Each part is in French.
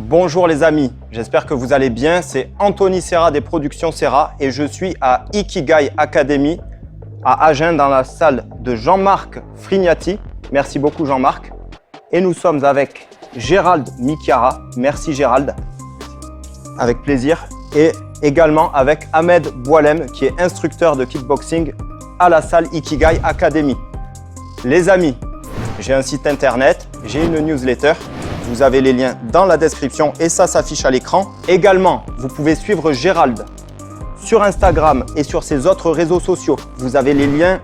Bonjour les amis, j'espère que vous allez bien. C'est Anthony Serra des Productions Serra et je suis à Ikigai Academy à Agen dans la salle de Jean-Marc Frignati. Merci beaucoup Jean-Marc. Et nous sommes avec Gérald Michiara. Merci Gérald. Avec plaisir. Et également avec Ahmed Boualem qui est instructeur de kickboxing à la salle Ikigai Academy. Les amis, j'ai un site internet, j'ai une newsletter. Vous avez les liens dans la description et ça s'affiche à l'écran. Également, vous pouvez suivre Gérald sur Instagram et sur ses autres réseaux sociaux. Vous avez les liens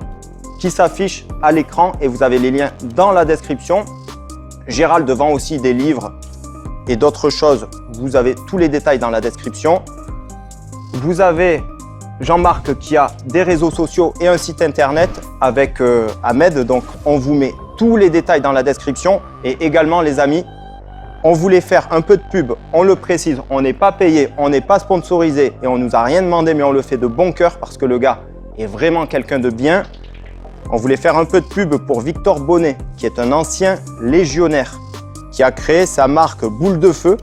qui s'affichent à l'écran et vous avez les liens dans la description. Gérald vend aussi des livres et d'autres choses. Vous avez tous les détails dans la description. Vous avez Jean-Marc qui a des réseaux sociaux et un site internet avec Ahmed. Donc, on vous met tous les détails dans la description. Et également, les amis, on voulait faire un peu de pub, on le précise, on n'est pas payé, on n'est pas sponsorisé et on ne nous a rien demandé, mais on le fait de bon cœur parce que le gars est vraiment quelqu'un de bien. On voulait faire un peu de pub pour Victor Bonnet, qui est un ancien légionnaire, qui a créé sa marque Boule de Feu.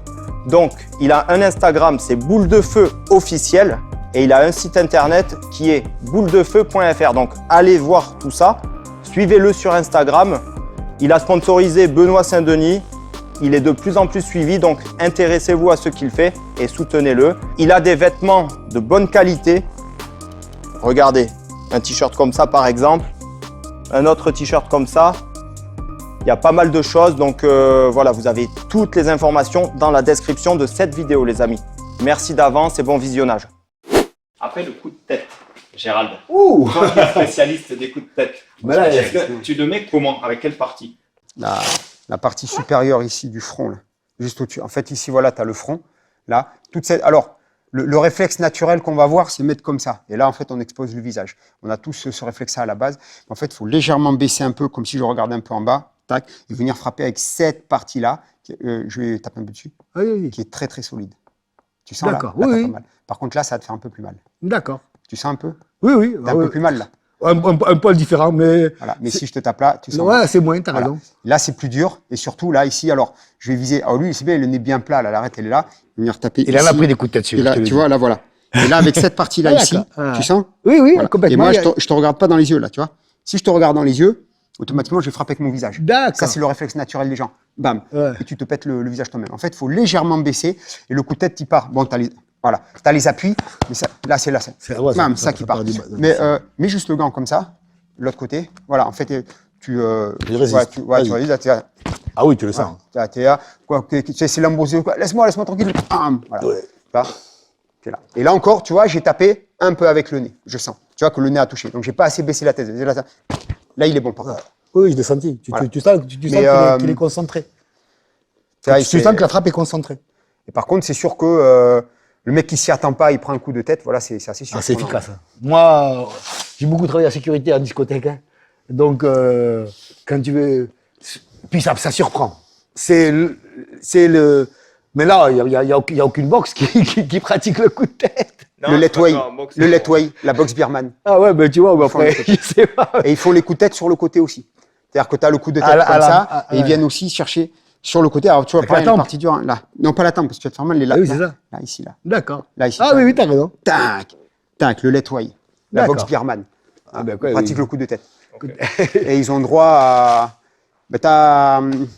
Donc, il a un Instagram, c'est Boule de Feu officiel, et il a un site internet qui est bouledefeu.fr. Donc, allez voir tout ça, suivez-le sur Instagram. Il a sponsorisé Benoît Saint-Denis. Il est de plus en plus suivi, donc intéressez-vous à ce qu'il fait et soutenez-le. Il a des vêtements de bonne qualité. Regardez, un t-shirt comme ça par exemple, un autre t-shirt comme ça. Il y a pas mal de choses, donc voilà, vous avez toutes les informations dans la description de cette vidéo, les amis. Merci d'avance et bon visionnage. Après le coup de tête, Gérald, toi qui es spécialiste des coups de tête, tu le mets comment? Avec quelle partie? La partie supérieure ici du front, là, juste au-dessus. En fait, ici, voilà, tu as le front. Là, toute cette... Alors, le réflexe naturel qu'on va voir, c'est mettre comme ça. Et là, en fait, on expose le visage. On a tous ce réflexe-là à la base. En fait, il faut légèrement baisser un peu, comme si je regardais un peu en bas, tac, et venir frapper avec cette partie-là. Je vais taper un peu dessus, qui est très, très solide. Tu sens là, là oui. pas mal. Par contre, là, ça va te faire un peu plus mal. D'accord. Tu sens un peu? Oui. T'as un peu plus mal, là. Un poil différent, mais... Voilà. Mais si je te tape là, tu sens... Ouais, c'est moins, t'as voilà. raison. Là, c'est plus dur. Et surtout, là, ici, alors, je vais viser... Alors, lui, c'est bien, le nez bien plat, là, l'arête, elle est là. Il va venir taper Il en a pris des coups de tête sur. Et là, tu vois, là, voilà. Et là, avec cette partie-là, ici, tu sens? Oui, voilà. complètement. Et moi, je te regarde pas dans les yeux, là, tu vois. Si je te regarde dans les yeux, automatiquement, je vais frapper avec mon visage. D'accord. Ça, c'est le réflexe naturel des gens. Bam. Ouais. Et tu te pètes le visage toi-même. En fait, il faut légèrement baisser. Et le coup de tête, il part. Bon, voilà. Tu as les appuis. Mais ça, là, c'est là. Bam, ça qui part. Mais mets juste le gant comme ça. L'autre côté, voilà, en fait, tu résistes. Tu résistes. Ah oui, tu le sens. C'est l'embosé. Laisse-moi tranquille. Voilà. Ouais. Là, es là. Et là encore, tu vois, j'ai tapé un peu avec le nez. Je sens. Tu vois que le nez a touché. Donc, j'ai pas assez baissé la tête. Là, il est bon par contre. Oui, je l'ai senti. Tu sens qu'il est concentré. Tu sens que la frappe est concentrée. Et par contre, c'est sûr que le mec qui s'y attend pas, il prend un coup de tête. Voilà, c'est assez sûr. Ah, c'est efficace. Moi, j'ai beaucoup travaillé en sécurité en discothèque. Hein. Donc, quand tu veux... Puis ça surprend. Mais là, il n'y a aucune boxe qui pratique le coup de tête. Non, le letway, la boxe birmane. Ah ouais, ben tu vois, après, je sais pas. Et ils font les coups de tête sur le côté aussi. C'est-à-dire que tu as le coup de tête comme ça, et ils viennent aussi chercher sur le côté. Alors, tu vois, pas la partie dure, là. Non, pas la tempe, parce que tu vas te faire mal, les là. Ah oui, c'est ça. Là, ici, là. D'accord. Là, ici. Ah oui, t'as raison. Tac, le letway. La boxe birmane. Pratique le coup de tête. Okay. Et ils ont droit à... Il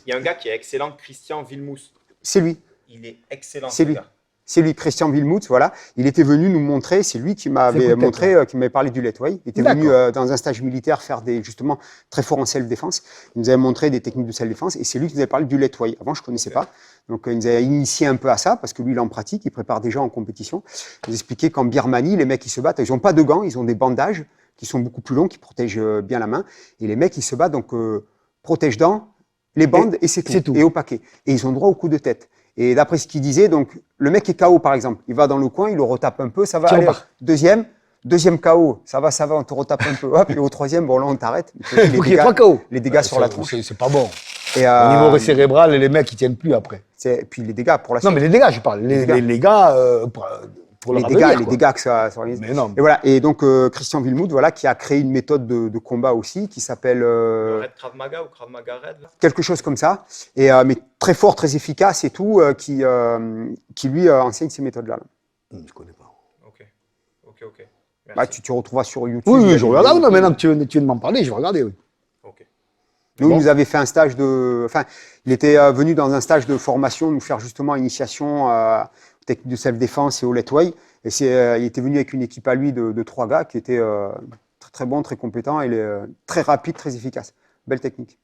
y a un gars qui est excellent, Christian Villemousse. C'est lui. Il est excellent. C'est lui. C'est lui, Christian Villemousse, voilà. Il était venu nous montrer, c'est lui qui m'avait montré, qui m'avait parlé du letway. Il était venu dans un stage militaire faire justement très fort en self-défense. Il nous avait montré des techniques de self-défense et c'est lui qui nous avait parlé du letway. Avant, je ne connaissais pas. Donc, il nous a initié un peu à ça parce que lui, il en pratique, il prépare des gens en compétition. Il nous expliquait qu'en Birmanie, les mecs qui se battent, ils n'ont pas de gants, ils ont des bandages qui sont beaucoup plus longs, qui protègent bien la main. Et les mecs, ils se battent, donc protège-dents, les bandes et c'est tout. Et au paquet. Et ils ont droit au coup de tête. Et d'après ce qu'il disait, donc le mec est KO par exemple, il va dans le coin, il le retape un peu, ça va aller. Deuxième KO, ça va, on te retape un peu. Hop, et au troisième, bon là on t'arrête. Les dégâts sur la tronche. C'est pas bon. Et au niveau cérébral, les mecs ils tiennent plus après. Puis les dégâts pour la suite. Non mais les dégâts, je parle. Les gars, pour le les ravenir, les quoi. dégâts que ça organise. Mais non. Et voilà. Et donc Christian Wilmout, voilà, qui a créé une méthode de combat aussi, qui s'appelle Red Krav Maga ou Krav Maga Red là. quelque chose comme ça, et mais très fort, très efficace et tout, qui lui enseigne ces méthodes-là. Je connais pas. Ok. Merci. Bah, tu retrouveras sur YouTube. Oui, il y a oui, je des regarde. vidéos. Non, maintenant que tu viens de m'en parler, je vais regarder, oui. Ok. Nous, Bon. il nous avait fait un stage de. Enfin, il était venu dans un stage de formation nous faire justement initiation aux techniques de self-défense et au letway. Et il était venu avec une équipe à lui de 3 gars qui étaient très, très bons, très compétents et très rapides, très efficaces. Belle technique.